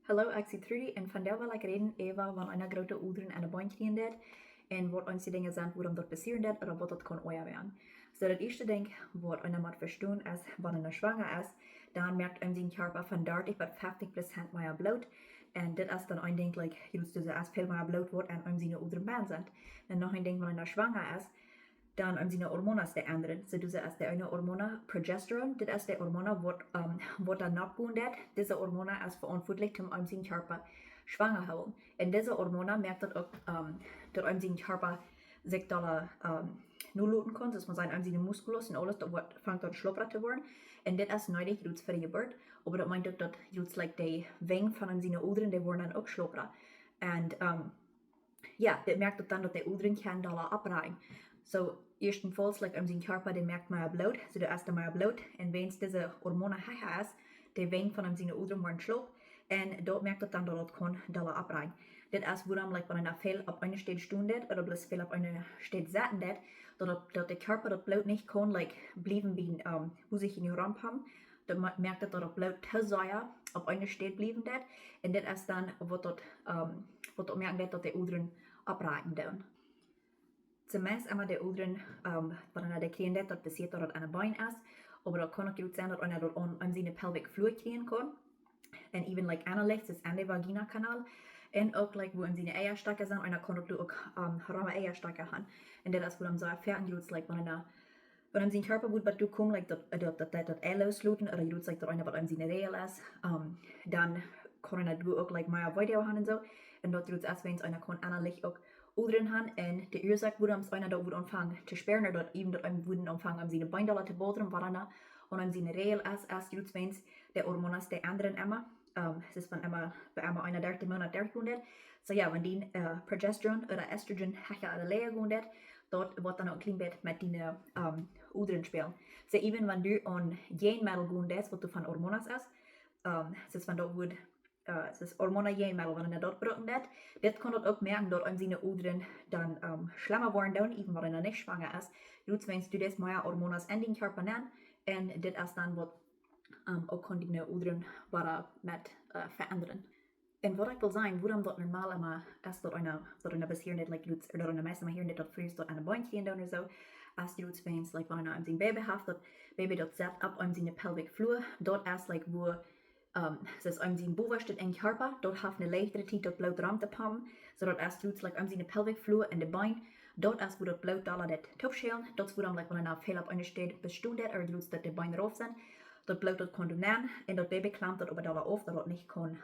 Hallo, ik ben Trudy en vandaag wil ik reden over van een grote oederen en een bandje in dit. En wat ons die dingen zijn, waarom dat passieren dit, of wat dat kan werden. So, dat eerste ding, wat een moet verstaan, is, wanneer een zwanger is, dan merkt een zijn kjarpa van 30 tot 50% meer bloed. En dit is dan een ding, like, dus als veel meer bloed wordt en een zijn oederen baan zijn. En nog een ding, wanneer een zwanger is, dan zijn hormonen de anderen. So, dus is de ene hormona progesterone. Dit is de hormona wat dan nopp doen dat. Deze hormona is verantwoordelijk om zijn kjarpa schwanger houden. En deze hormona merkt dat ook dat zijn kjarpa zich dan nu loten kan. Dus man zijn zijn musculus en alles dat vangt dan slopperig te worden. En dit is nodig voor de geboorte. Maar dat meint ook dat like de wing van zijn oederen, die worden dan ook slopperig. En ja, dit merkt ook dan dat de oederen gaan dan afbraaien. So, eerstenvolgens, like, zijn kjarpa, die merkt meer bloed. So, de eerste meer bloed. En wens deze hormonen haga is, de wing van zijn oederen worden slop. En dat merkt het dan dat het kan dala afbraaien. Dit is waarom, like, wanneer veel op een steed stoen dit, of dus veel op een steed zetten dit, dat de kjarpa dat bloed niet kan, like, blijven bij, hoe zich in je ramp hebben. Dan merkt het dat het bloed te zeer op een steed blijven dit. En dit is dan wat dat merkt dit dat de oederen afbraaien doen. Zumindest immer de oederen, wanneer de krijgen dat passiert dat het aan de been is. Maar dat kan ook goed zijn dat wanneer dat aan zijn pelvic floor krijgen kan. En even like enne ligt, is aan de vagina kanaal. En ook like wo zijn eierstokken zijn, en dan kan ook ruime eierstokken hebben. En dat is waarom zo ervaren goed, like wanneer zijn kjarpa wordt wat komt, like dat eiloosloten, of goed, like dat einer wat zijn räajel is, dan kan het ook like meer video hebben en zo. En dat doet als wens einer kan enne ligt ook oederen hebben. En de oorzaak waarom einer dat wordt ontvangen te speren, dat even dat een worden ontvangen zijn beindelen te boteren, waarna en zijn räajel is goed wens de hormonen de anderen emma. Het is van emma bij emma 31 maanden 30 goedet. So ja, wanneer die progesterone of estrogen haja aan de leer goedet, dat wordt dan ook een klein beetje met die oederen spelen. So even wanneer du aan geen middel goedet, wat du van hormonen is, het is van dat wordt het is hormonen geen middel, wanneer dat brukt dat. Dit kan dat ook merken dat aan zijn oederen dan schlimmer worden, even wanneer niet schwanger is. Dus wens du des meer hormonen in die kjarpa aan. En dit is dan wat ook kan die oederen wada met veranderen. En wat ik wil zeggen, waarom dat normaal immer is dat een passieren net, like doet, dat een meeste maar hier net dat vrees dat aan een bandje doen of zo. Als je doet wens, like wanneer een zijn bäbe haft, dat bäbe dat zet op aan zijn pelvic floor, dat is like wo dus aan zijn bovenste en kjarpa, dat heeft een leichtere tijd dat bloed ruimte hebben, zodat als je doet like aan zijn pelvic floor en de bein, dat is wo dat bloed dala dat topschelen, dat is waarom like wanneer veel op een steed bestond dat, of doet dat de bein rauf zijn. Dat bloed dat kan doen aan en dat baby klampt dat op het af, dat het niet kan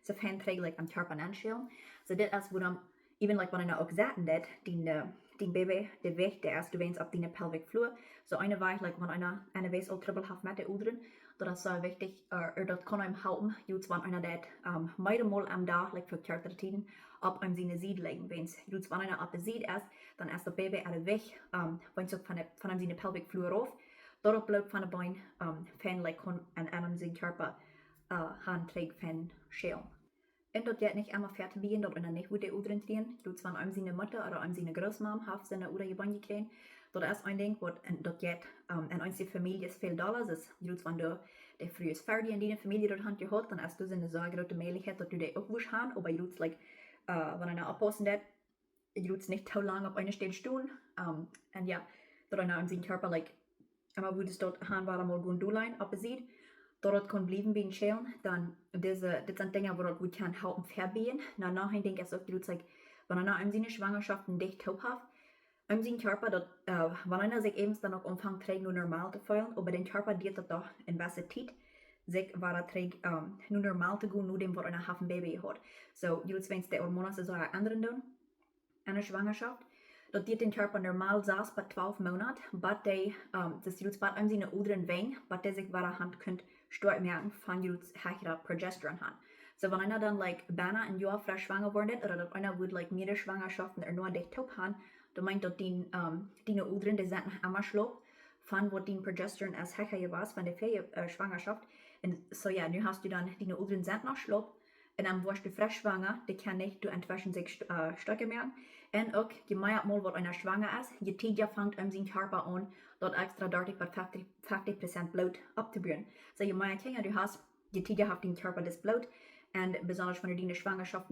ze fijn like aan kjarpa aanschelen. So dit is waarom, even like wanneer ook zaten dat, die baby, de weg, de eerste wens op die pelvic floor. So eine weg, like wanneer eine wees al trouble heeft met de oederen, dat is zo wichtig, dat kan hem helpen, juist wanneer dat meerdere am dag, like voor kortere tijden, op hem zijn zied liggen wens. Juist wanneer op de zied is, dan is dat baby aan de weg, wens ook van hem zijn pelvic floor af. Dat het bloed van de bein fan like kon en hem zijn kjarpa handtreeg van schelen. En dat je niet allemaal fertig bent, dat we dan niet goed de oederen trainen. Doet van hem zijn moeder of hem zijn grootmam heeft zijn oeder je bandje krijgen. Dat is een ding wat dat je en onze familie is veel dollars. Dus doet van de vroeg is fertig in die familie dat hand je had, dan is dus in de zaak grote mogelijkheid dat je die ook moest gaan. Maar je doet like wanneer oppassen dat je doet niet te lang op een steen stoen. En ja, dat hem zijn kjarpa like maar wo das dort gaan waar mal gewoon doelijn op ziet, dat het kan blijven bij een schelen, dan dit zijn dingen waar het goed kan helpen verbeteren. Nou, ik denk is ook dat like, wanneer een zijn schwangerschaft een dicht top heeft, zijn kjarpa dat wanneer zich even dan ook omvangt krijgt nu normaal te voelen, maar den kjarpa diert dat toch in beste tijd, zich waar het krijgt nu normaal te gaan, nu dem wat een half baby had. So, je wens de hormonen zo anderen doen, en een schwangerschaft. Dat diert den kjarpa normaal 6 tot 12 maanden, maar die, dus je doet aan zijn oederen wijn, maar die zich waar hand kunt stort merken van je doet progesterone aan. So wanneer dan like bijna een jaar frisch zwanger wordt, of dat einer wordt like meerdere zwangerschaften er nog dicht op gaan, dan meint dat die oederen die zijn allemaal sloop van wat die progesterone als je was van de zwangerschaft. En so ja, nu hast du dan die oederen zijn nog sloop. En dan word je frisch zwanger, die kan niet door entwischen zich stukken merken. En ook, je maakt mal wat einer zwanger is, je tijd vangt zijn kjarpa aan, dat extra 30 tot 50% bloed op te brengen. So je maakt dingen, du hast je tiefer haft den Körper das Blut. Und besonders wenn du die Schwangerschaft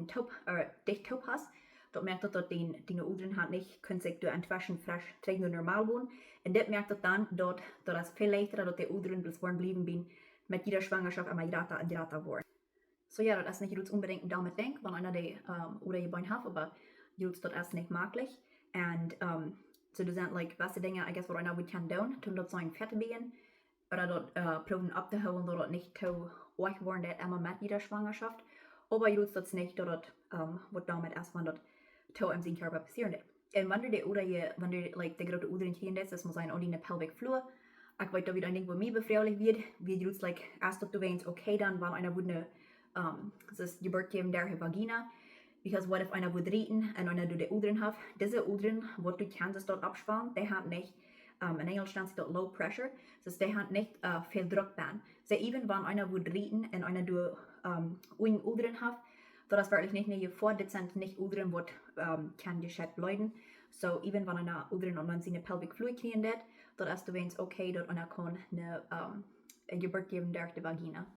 dicht top hast, dat merkt dat die Udren hat nicht können sich durch entwaschen frisch trägt nur normal wohnen. Und das merkt dann, dass das viel leichter, dass die Udren bis vorn blieben bin mit jeder Schwangerschaft immer jeder und jeder worden. So ja, das ist nicht unbedingt damit denkt, wenn einer die oder je Bein hat, aber das ist nicht möglich. Und so das sind like beste Dinge, I guess, was einer kann tun, das sein fette Bein oder dort proben abzuholen, dass das nicht zu euch worden ist, immer mit jeder Schwangerschaft. Aber das nicht, dass was damit erstmal das to im sin Körper passieren. Und wenn du oder wenn du like die große Udern kriegen das muss sein auch die pelvic floor. Ich weiß da wieder ein Ding, wo mir befreulich wird, wie du like erst ob du weinst, okay dann, weil einer würde das ist Geburt geben der Vagina. Because what if einer würde reden und einer du die Udern hat, diese Udern, was du kannst dort absparen, die hat nicht in Englisch nennt sich dort low pressure, das heißt, die hat nicht viel Druck dann. So even wenn einer würde reden und einer du Udern hat, das wirklich nicht nur vor, das sind nicht Udren, was kann gescheit bleiben. So, even wenn einer Udren und man seine pelvic fluid kriegen, das ist du wenn's okay, dass einer kann eine Geburt geben durch die Vagina.